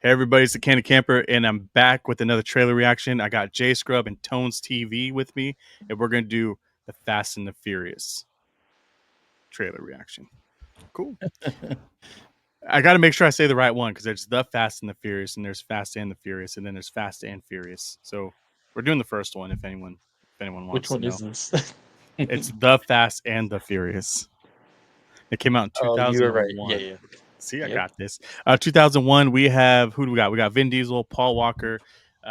Hey everybody, it's TheCandidCamperr, and I'm back with another trailer reaction. I got J Scrub and Tones TV with me, and we're gonna do the Fast and the Furious trailer reaction. Cool. I got to make sure I say the right one because there's the Fast and the Furious, and there's Fast and the Furious, and then there's Fast and Furious. So we're doing the first one if anyone wants Which one to know. is this? It's the Fast and the Furious. It came out in 2001. Oh, you were right. Yeah. See, I got this. 2001. We have who do we got? We got Vin Diesel, Paul Walker,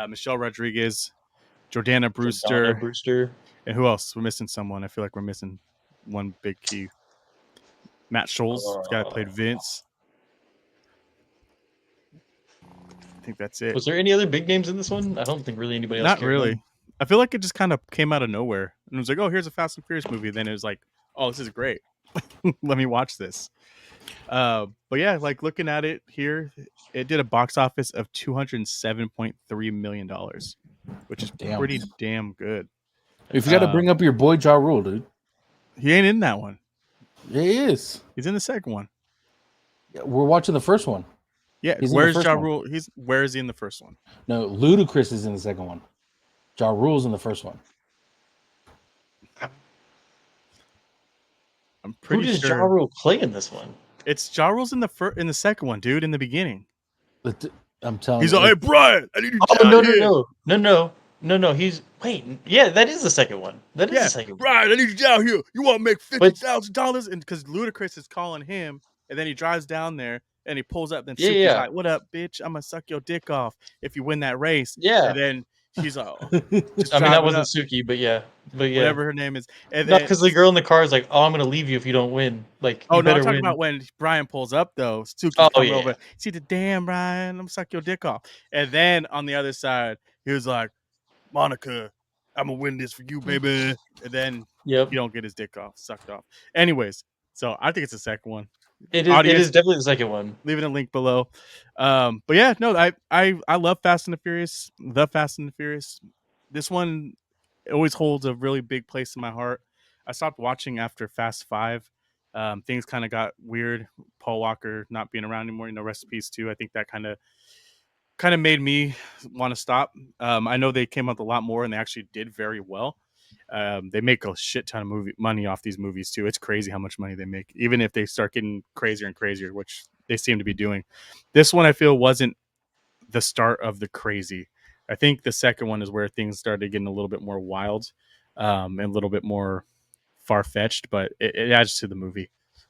Michelle Rodriguez, Jordana Brewster, and who else? We're missing someone. I feel like we're missing one big key. Matt Scholes, this guy that played Vince. I think that's it. Was there any other big names in this one? I don't think really anybody else. Not really. Them. I feel like it just kind of came out of nowhere, and it was like, "Oh, here's a Fast and Furious movie." Then it was like, "Oh, this is great. Let me watch this." But yeah, like looking at it here, it did a box office of $207.3 million, which is pretty damn good. If you got to bring up your boy Ja Rule, dude, he ain't in that one. Yeah, he is. He's in the second one. Yeah, we're watching the first one. Yeah, where's Ja Rule? Where is he in the first one? No, Ludacris is in the second one. Ja Rule's in the first one. I'm pretty sure. Who does Ja Rule play in this one? It's Ja Rule's in the second one, dude. In the beginning, I'm telling you. He's like, "Hey, Brian, I need you." Oh no. He's yeah, that is the second one. That is the second one. Brian, I need you down here. You want to make $50,000? And because Ludacris is calling him, and then he drives down there and he pulls up. Then Suki's like, "What up, bitch? I'm gonna suck your dick off if you win that race." Yeah. And then he's like, I mean, that wasn't Suki, but yeah, whatever her name is. And not because the girl in the car is like, "Oh, I'm gonna leave you if you don't win." Like, oh no, I'm talking about when Brian pulls up though. Suki comes over. See the damn Brian, I'm gonna suck your dick off. And then on the other side, he was like, "Monica, I'm gonna win this for you, baby." And then you don't get his dick sucked off. Anyways, so I think it's the second one. It is definitely the second one. Leave it a link below. But yeah, no, I love Fast and the Furious. The Fast and the Furious. This one always holds a really big place in my heart. I stopped watching after Fast 5. Things kind of got weird. Paul Walker not being around anymore. Rest in peace too. I think that kind of made me want to stop. I know they came out a lot more and they actually did very well. They make a shit ton of money off these movies too. It's crazy how much money they make, even if they start getting crazier and crazier, which they seem to be doing. This one I feel wasn't the start of the crazy. I think the second one is where things started getting a little bit more wild, and a little bit more far-fetched, but it adds to the movie.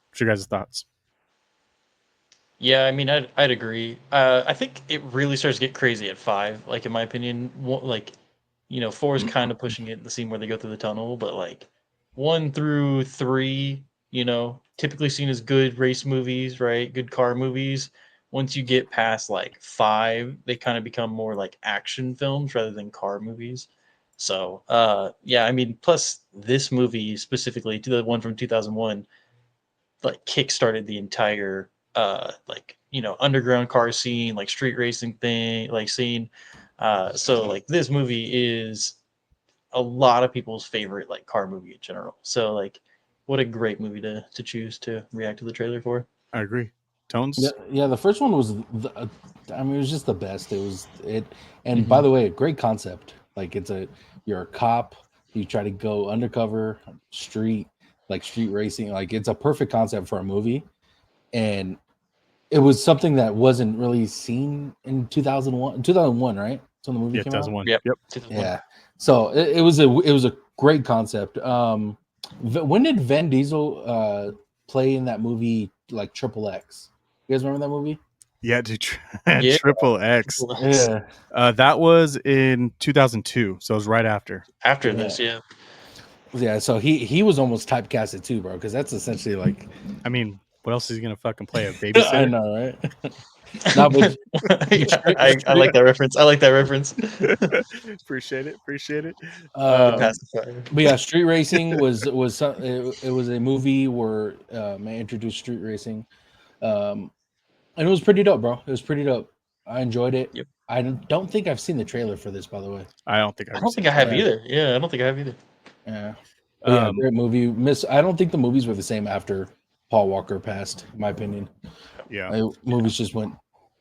What's your guys' thoughts? Yeah, I mean, I'd agree. I think it really starts to get crazy at 5. Like in my opinion, like 4 is kind of pushing it. The scene where they go through the tunnel, but like 1 through 3, typically seen as good race movies, right? Good car movies. Once you get past like 5, they kind of become more like action films rather than car movies. So, yeah, I mean, plus this movie specifically, to the one from 2001, like kickstarted the entire underground car scene, like street racing thing, like scene. So like this movie is a lot of people's favorite like car movie in general. So like, what a great movie to choose to react to the trailer for. I agree. Tones? Yeah, the first one was, it was just the best. And by the way, a great concept. Like you're a cop, you try to go undercover, street racing. Like it's a perfect concept for a movie. And it was something that wasn't really seen in 2001, right? So the movie came 2001. out? Yep. 2001. Yeah. So it was a great concept. When did Vin Diesel play in that movie, like Triple X? You guys remember that movie? Yeah, dude. Triple X. Yeah. That was in 2002, so it was right after. After this, yeah. Yeah, so he was almost typecasted too, bro, because that's essentially like, I mean, what else is he gonna fucking play, a babysitter? I know, right? No, but I like that reference. Appreciate it. But yeah, street racing was a movie where man introduced street racing, and it was pretty dope, bro. It was pretty dope. I enjoyed it. Yep. I don't think I've seen the trailer for this, by the way. I don't think I have either. Yeah, I don't think I have either. Yeah. Yeah, great movie. I don't think the movies were the same after Paul Walker passed, in my opinion. Yeah. Movies just went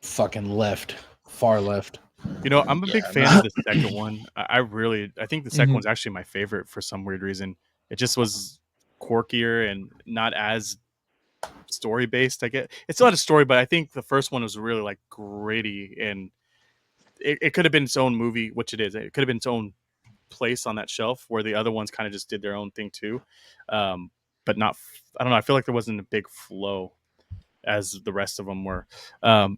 fucking left. far left. You know, I'm a big Yeah, fan of the second one. I think the second Mhm. one's actually my favorite for some weird reason. It just was quirkier and not as story based. I get it's not a story, but I think the first one was really like gritty and it could have been its own movie, which it is. It could have been its own place on that shelf where the other ones kind of just did their own thing too. But not, I don't know. I feel like there wasn't a big flow as the rest of them were.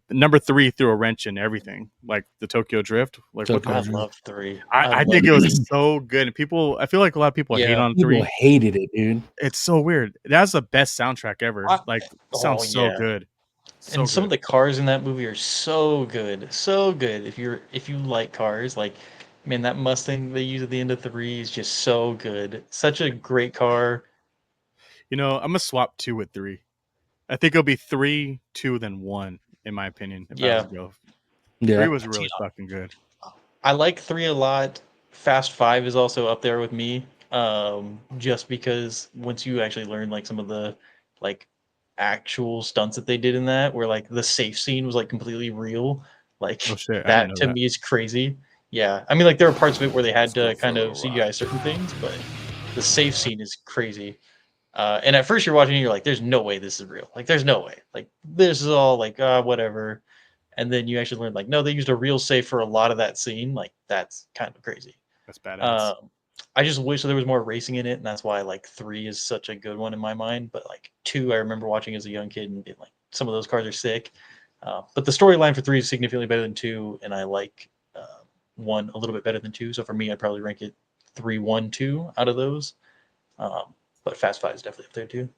Number 3 threw a wrench in everything, like the Tokyo Drift. Like what Tokyo the? I Drift. love 3. I love think it was 3. so good. And people, I feel like a lot of people hate Yeah. on People 3. hated it, dude. It's so weird. That's the best soundtrack ever. I, Like, oh sounds so yeah. good, so And some of good. the cars in that movie are so good, so good. If you like cars, like man, that Mustang they use at the end of 3 is just so good. Such a great car. You know, I'm gonna swap 2 with 3. I think it'll be 3, 2, then 1, in my opinion. If I was Yeah. to go, 3 Yeah. was See, really fucking good. I like 3 a lot. Fast 5 is also up there with me. Just because once you actually learn like some of the like actual stunts that they did in that, where like the safe scene was like completely real, Oh like shit, I didn't that know to that. me is crazy. Yeah, I mean like there are parts of it where they had Let's go to for kind a of CGI ride. certain things, but the safe scene is crazy. And at first you're watching, it, you're like, "There's no way this is real. Like, there's no way. Like, this is all like, whatever." And then you actually learn, like, no, they used a real safe for a lot of that scene. Like, that's kind of crazy. That's badass. Um, I just wish there was more racing in it, and that's why like 3 is such a good one in my mind. But like 2, I remember watching as a young kid and being like, some of those cars are sick. But the storyline for 3 is significantly better than 2, and I like 1 a little bit better than 2. So for me, I'd probably rank it 3, 1, 2 out of those. But Fast 5 is definitely up there too.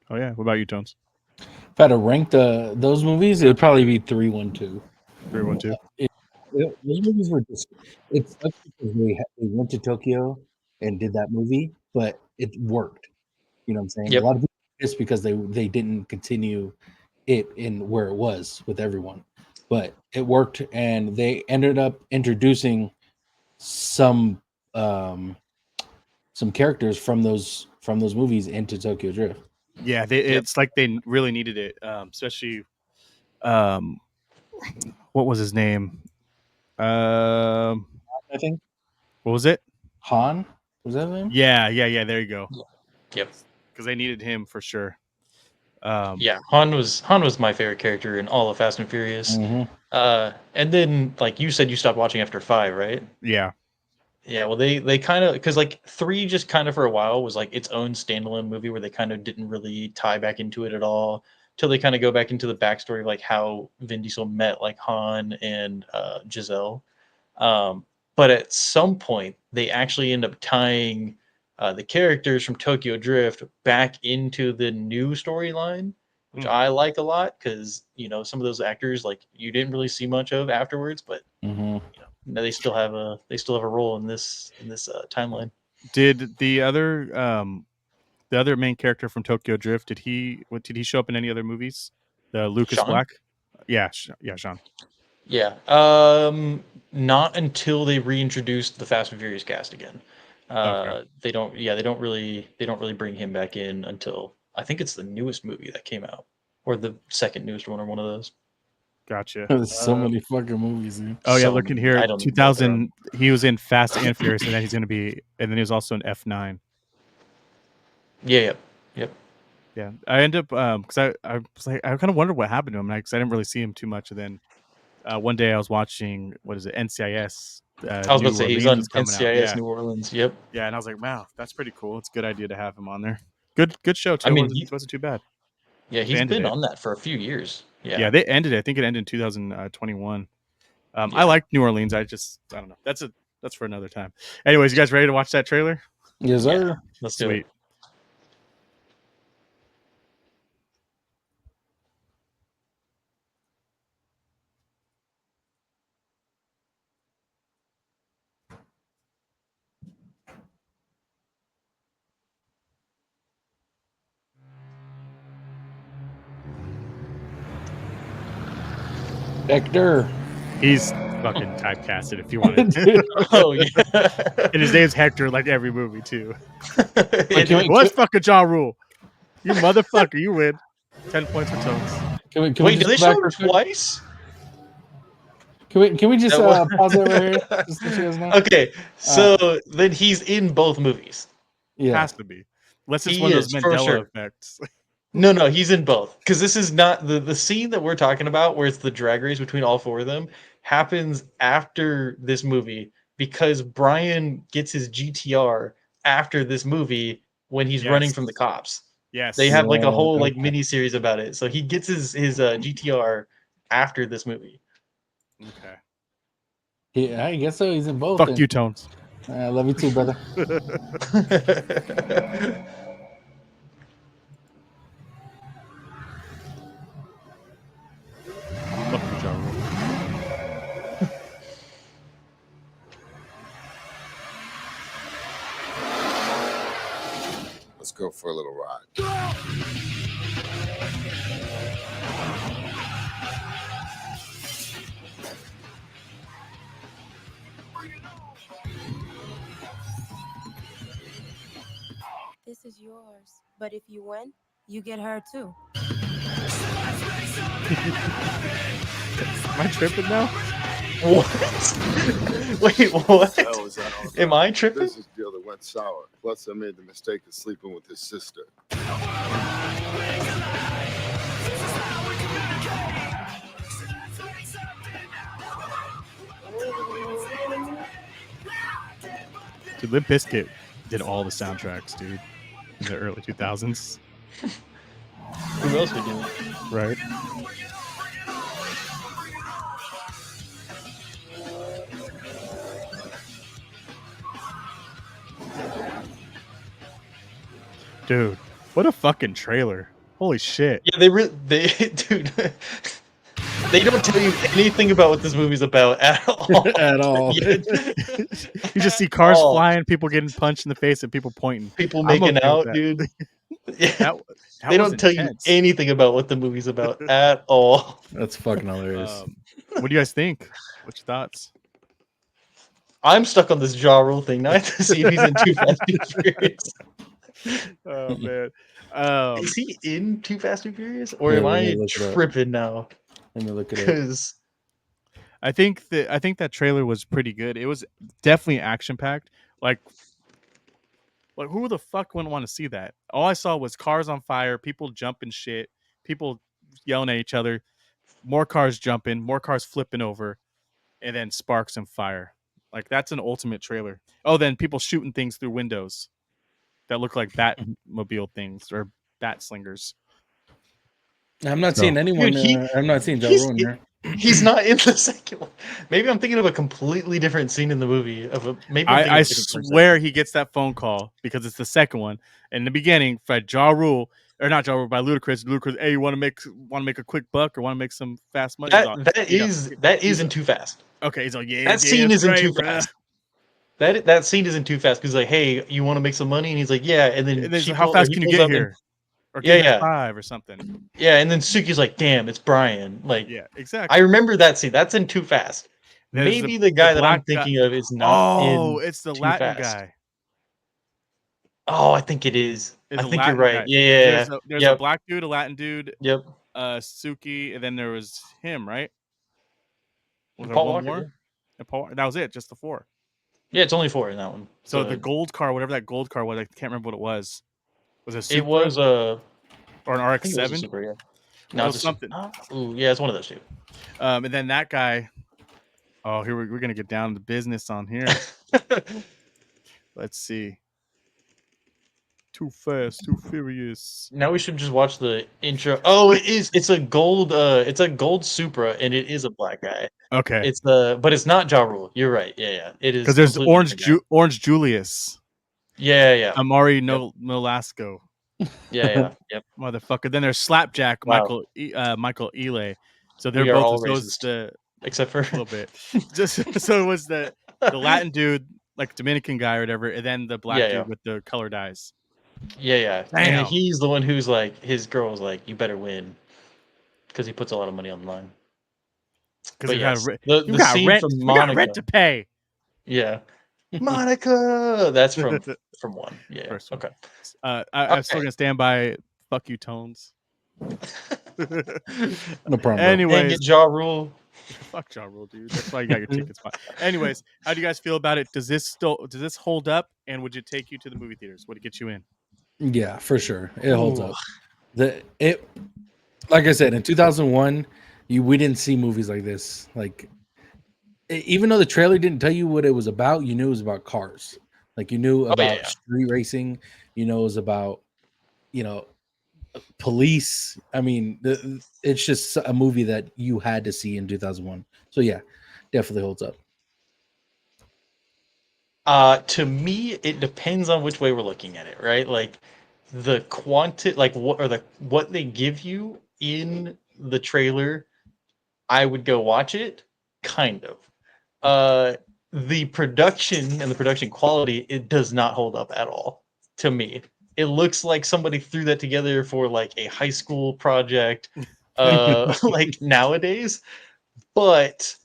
Oh yeah. What about you, Tones? If I had to rank those movies, it would probably be 3, 1, 2. 3, 1, 2. Those movies were just. It sucks because they went to Tokyo and did that movie, but it worked. You know what I'm saying? A Yep. lot of people just because they didn't continue it in where it was with everyone, but it worked, and they ended up introducing some um some characters from those movies into Tokyo Drift. Yeah, Yep. it's like they really needed it, especially um, what was his name? Um, I think what was it? Han was that his name? Yeah. There you go. Yep. Because they needed him for sure. Yeah. Han was my favorite character in all of Fast and Furious. Mm-hmm. And then like you said, you stopped watching after 5, right? Yeah, Yeah. Well, they kind of because like 3 just kind of for a while was like its own standalone movie where they kind of didn't really tie back into it at all till they kind of go back into the backstory of like how Vin Diesel met like Han and Giselle. Um, but at some point, they actually end up tying the characters from Tokyo Drift back into the new storyline, which Hmm. I like a lot because some of those actors like you didn't really see much of afterwards, but Mm-hmm. now they still have a role in this timeline. Did the other main character from Tokyo Drift, did he show up in any other movies? The Lucas Sean? Black? Yeah, yeah, Sean. Yeah. Not until they reintroduced the Fast and Furious cast again. Okay, They don't. Yeah, they don't really bring him back in until I think it's the newest movie that came out, or the second newest one, or one of those. gotcha. There's so many fucking movies, dude. Oh yeah, So looking many. here, I don't even know what they're on. 2000. He was in Fast and Furious, and then and then he was also in F9. Yeah. Yep. Yep. Yeah, I end up because I was like I kind of wondered what happened to him because I didn't really see him too much. And then one day I was watching what is it NCIS I was about to New say he's Orleans on is coming out. NCIS Yeah, New Orleans. Yep. yeah, and I was like, wow, that's pretty cool. It's a good idea to have him on there. Good show I too. mean, Wasn't too bad. yeah, They he's ended been it. on that for a few years. Yeah, Yeah. they ended it. I think it ended in 2021. I Yeah. like New Orleans. I don't know. That's for another time. Anyways, you guys ready to watch that trailer? Yes, Yeah. sir. Let's do it. Sweet. Hector. He's fucking typecasted if you wanted. Oh yeah. And his name's Hector, like every movie too. It can is. we- What's fucking Ja Rule? You motherfucker, you win. 10 points for Tones. Can we Wait, just do they go back show him real quick? twice? Can we just That pause it right here? Just so she doesn't know. Okay, so then he's in both movies. Yeah. Has to be. Unless it's He one of those is, for Mandela sure. effects. No, he's in both. Because this is not the scene that we're talking about, where it's the drag race between all four of them, happens after this movie because Brian gets his GTR after this movie when he's running Yes. from the cops. Yes. They have like a whole like Okay. mini series about it. So he gets his GTR after this movie. Okay. Yeah, I guess so. He's in both. Fuck then. you, Tones. I love you too, brother. Fuck you, Ja Rule. Let's go for a little ride. This is yours, but if you win, you get her too. Am I tripping now? What? Wait, what? The hell is that all Am about? I tripping? Business deal that went sour. Plus, I made the mistake of sleeping with his sister. Dude, Limp Bizkit did all the soundtracks, dude, in the early 2000s. Who else would do it? Right. Dude, what a fucking trailer. Holy shit. Yeah, dude, they don't tell you anything about what this movie's about at all. At all. Yeah. You just see cars all. flying, people getting punched in the face, and people pointing. People I'm making okay with out, that. dude. Yeah. That They was don't tell you intense. anything about what the movie's about at all. That's fucking hilarious. What do you guys think? What's your thoughts? I'm stuck on this Ja Rule thing. Now I have to see if he's in Too Fast and Furious. Oh man. Is he in Too Fast and Furious, or Yeah, am let me I look it up. tripping now? Let me look at it. Because I think that trailer was pretty good. It was definitely action packed. Like who the fuck wouldn't want to see that? All I saw was cars on fire, people jumping shit, people yelling at each other, more cars jumping, more cars flipping over, and then sparks and fire. Like that's an ultimate trailer. Oh, then people shooting things through windows that look like Batmobile things or bat slingers. I'm not seeing anyone. dude, I'm not seeing Ja Rule in there. he's not in the second one. Maybe I'm thinking of a completely different scene in the movie. Maybe I'm thinking I of a different person. swear he gets that phone call because it's the second one. In the beginning, by Ja Rule, or not Ja Rule, by Ludacris. Ludacris, hey, you want to make a quick buck or want to make some fast money? That is in Too Fast. Okay, he's like, yeah, That scene is in right, Too bro. Fast. That scene isn't Too Fast because like, hey, you want to make some money? And he's like, yeah. And then And then how fast can you get here? Or Yeah, give me yeah. 5 or something. Yeah, and then Suki's like, damn, it's Brian. Like, Yeah, exactly. I remember that scene. That's in Too Fast. There's Maybe the guy that I'm black guy. thinking of is not in it's the Too Latin Fast. guy. Oh, I think it is. It's I a think you're Latin right. guy. Yeah. There's a black dude, a Latin dude, Yep. Suki, and then there was him, right? Was there Paul one Walker. more? Yeah. And Paul, that was it, just the 4. Yeah, it's only 4 in that one. So the gold car, whatever that gold car was, I can't remember what it was. Was it a Supra? It was or an I think it was a RX-7? Supra, yeah. No, it's something. Ooh, yeah, it's one of those two. And then that guy. Oh, here we're gonna get down to business on here. Let's see. Too Fast, Too Furious. Now we should just watch the intro. Oh, it is. It's a gold Supra, and it is a black guy. Okay. But it's not Ja Rule. You're right. Yeah. It is because there's Orange Julius. Yeah. Amari Nolasco. Yeah. Yep. Motherfucker. Then there's Slapjack, Wow. Michael Ealy. So they're We are both all those racist. Except for a little bit. Just so it was the Latin dude, like Dominican guy or whatever, and then the black dude with the colored eyes. Yeah. Damn. And he's the one who's like, his girl was like, you better win, because he puts a lot of money on the line. Because yes, you got rent to pay. Yeah, Monica. That's from one. Yeah. First one. Okay. I'm still gonna stand by. Fuck you, Tones. No problem. Anyways, Ja Rule. Fuck Ja Rule, dude. That's why you got your tickets. Anyways, how do you guys feel about it? Does this hold up? And would it take you to the movie theaters? Would it get you in? Yeah, for sure. It holds Ooh. up. Like I said, in 2001, we didn't see movies like this. Like, even though the trailer didn't tell you what it was about, you knew it was about cars. Like, you knew Oh about yeah. street racing. You know, it was about, you know, police. I mean, it's just a movie that you had to see in 2001. So yeah, definitely holds up. To me, it depends on which way we're looking at it, right? Like the quantity, like what they give you in the trailer, I would go watch it, kind of. Uh, the production and the production quality, it does not hold up at all to me. It looks like somebody threw that together for like a high school project, like nowadays. But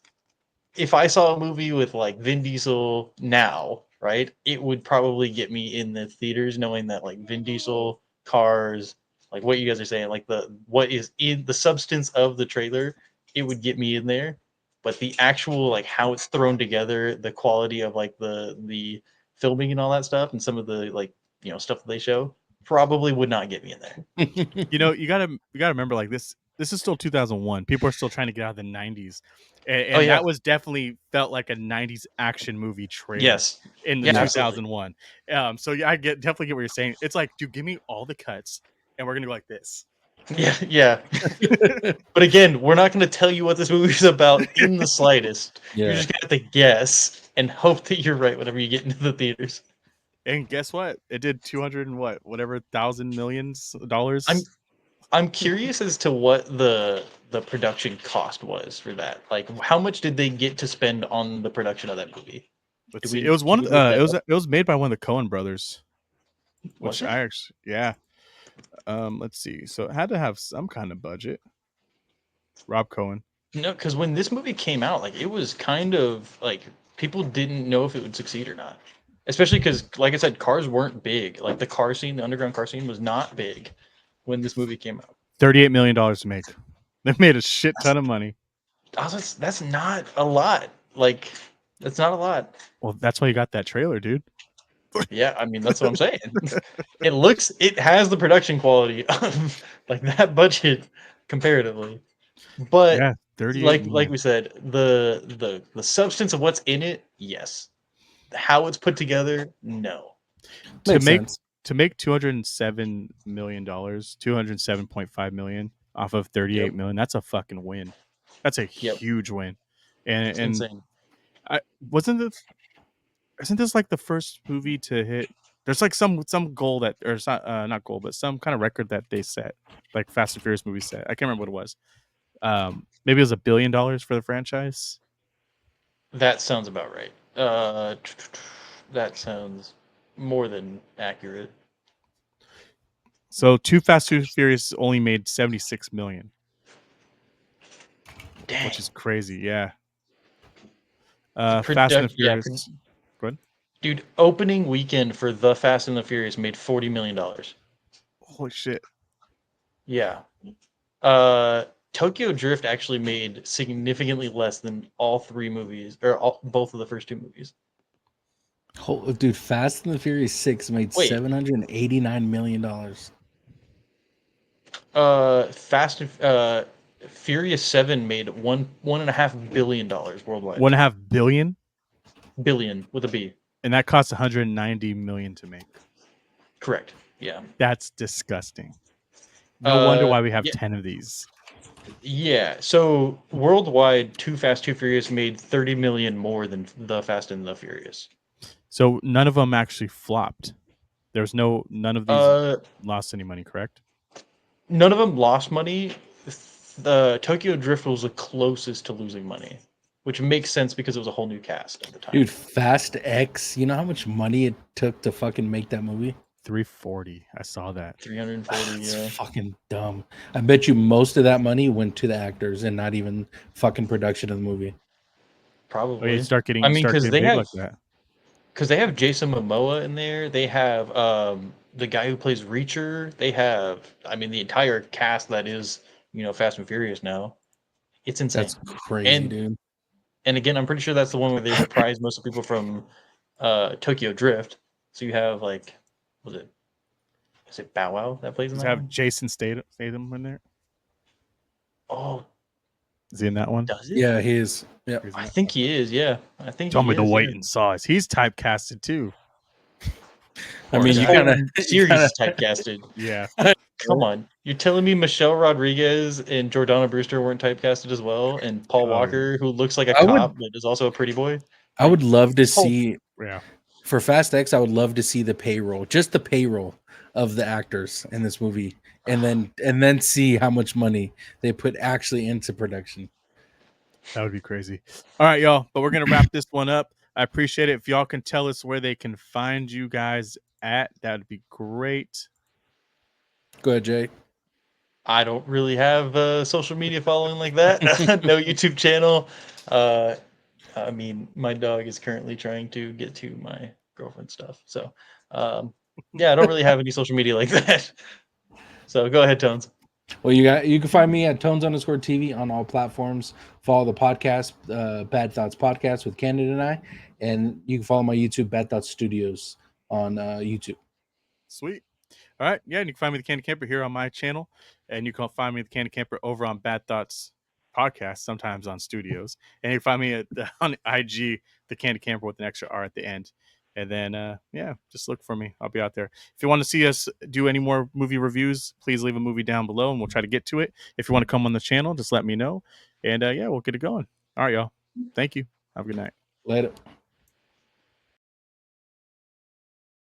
if I saw a movie with like Vin Diesel now, right, it would probably get me in the theaters, knowing that like Vin Diesel, cars, like what you guys are saying, like the what is in the substance of the trailer, it would get me in there. But the actual like how it's thrown together, the quality of like the filming and all that stuff, and some of the like stuff that they show, probably would not get me in there. You gotta remember, like this is still 2001. People are still trying to get out of the 90s, and, Oh and yeah, that was definitely felt like a 90s action movie trailer yes, in the yeah, absolutely. 2001. So yeah, definitely get what you're saying. It's like, dude, give me all the cuts, and we're gonna go like this. Yeah, yeah. But again, we're not going to tell you what this movie is about in the slightest. You're Yeah. just going to have to guess and hope that you're right whenever you get into the theaters. And guess what? It did 200 and whatever thousand millions I'm dollars. I'm curious as to what the production cost was for that. Like, how much did they get to spend on the production of that movie? Let's Did see. we It was did one. we look that up? It was made by one of the Coen brothers, Was which it? I actually yeah. Let's see. So it had to have some kind of budget. Rob Cohen. No, because when this movie came out, like it was kind of like people didn't know if it would succeed or not. Especially because, like I said, cars weren't big. Like the car scene, the underground car scene, was not big when this movie came out. $38 million to make. They made a shit ton of money. That's not a lot. Like, that's not a lot. Well, that's why you got that trailer, dude. Yeah, I mean, that's what I'm saying. It has the production quality of like that budget comparatively. But Yeah, 38 like million. we said, the substance of what's in it, yes. How it's put together, no. To Makes make sense. to make $207 million, 207.5 million off of 38 Yep. million. That's a fucking win. That's a Yep. huge win. It's And insane. I wasn't this isn't this like the first movie to hit? There's like some goal that, or it's not goal, but some kind of record that they set, like Fast and Furious movie set. I can't remember what it was. Maybe it was $1 billion for the franchise. That sounds about right. That sounds more than accurate. So Too Fast Too Furious only made 76 million, Dang. which is crazy. Yeah. The Fast and the product, yeah, Furious. Go ahead. dude. Opening weekend for The Fast and the Furious made $40 million. Holy shit. Yeah. Tokyo Drift actually made significantly less than all three movies, or both of the first two movies. Dude, Fast and the Furious 6 made Wait. $789 million. Fast and Furious 7 made $1.5 billion worldwide. 1.5 billion, Billion with a B. and that cost 190 million to make. Correct. Yeah. That's disgusting. No wonder why we have Yeah. 10 of these. Yeah. So worldwide, Too Fast, Too Furious made 30 million more than The Fast and the Furious. So none of them actually flopped. None of these lost any money, correct? None of them lost money. The Tokyo Drift was the closest to losing money, which makes sense because it was a whole new cast at the time. Dude, Fast X, you know how much money it took to fucking make that movie? 340. I saw that. 340. It's Yeah. fucking dumb. I bet you most of that money went to the actors and not even fucking production of the movie. Probably. Oh, you start getting because they big have like that. because they have Jason Momoa in there. They have the guy who plays Reacher. They have, I mean, the entire cast that is Fast and Furious now It's insane. That's crazy, dude. And again, I'm pretty sure that's the one where they reprised most of the people from Tokyo Drift. So you have like, is it Bow Wow that plays in Does that it have one? Jason Statham in there? Oh, Is he in that one? does it? Yeah, he is. Yeah. I think he is. Yeah, I think Tell he me the is. weight Yeah. and size. He's typecasted too. I mean, This you whole kind of series is typecasted. Yeah. Come on, you're telling me Michelle Rodriguez and Jordana Brewster weren't typecasted as well, and Paul Oh, yeah. Walker, who looks like a I would- cop but is also a pretty boy. I would love to this whole- see Yeah. for Fast X. I would love to see the payroll, just the payroll of the actors in this movie, and then see how much money they put actually into production. That would be crazy. All right, y'all. But we're gonna wrap this one up. I appreciate it. If y'all can tell us where they can find you guys at, that would be great. Go ahead, Jay. I don't really have social media following like that. No YouTube channel. I mean, my dog is currently trying to get to my girlfriend's stuff. So, yeah, I don't really have any social media like that. So go ahead, Tones. Well, you can find me at Tones_TV on all platforms. Follow the podcast, Bad Thoughts Podcast with Candid and I, and you can follow my YouTube, Bad Thoughts Studios, on YouTube. Sweet. All right. Yeah, and you can find me the Candy Camper here on my channel, and you can find me the Candy Camper over on Bad Thoughts Podcast, sometimes on Studios, and you can find me on IG, the Candy Camper with an extra R at the end. And then, yeah, just look for me. I'll be out there. If you want to see us do any more movie reviews, please leave a movie down below, and we'll try to get to it. If you want to come on the channel, just let me know, and yeah, we'll get it going. All right, y'all. Thank you. Have a good night. Later.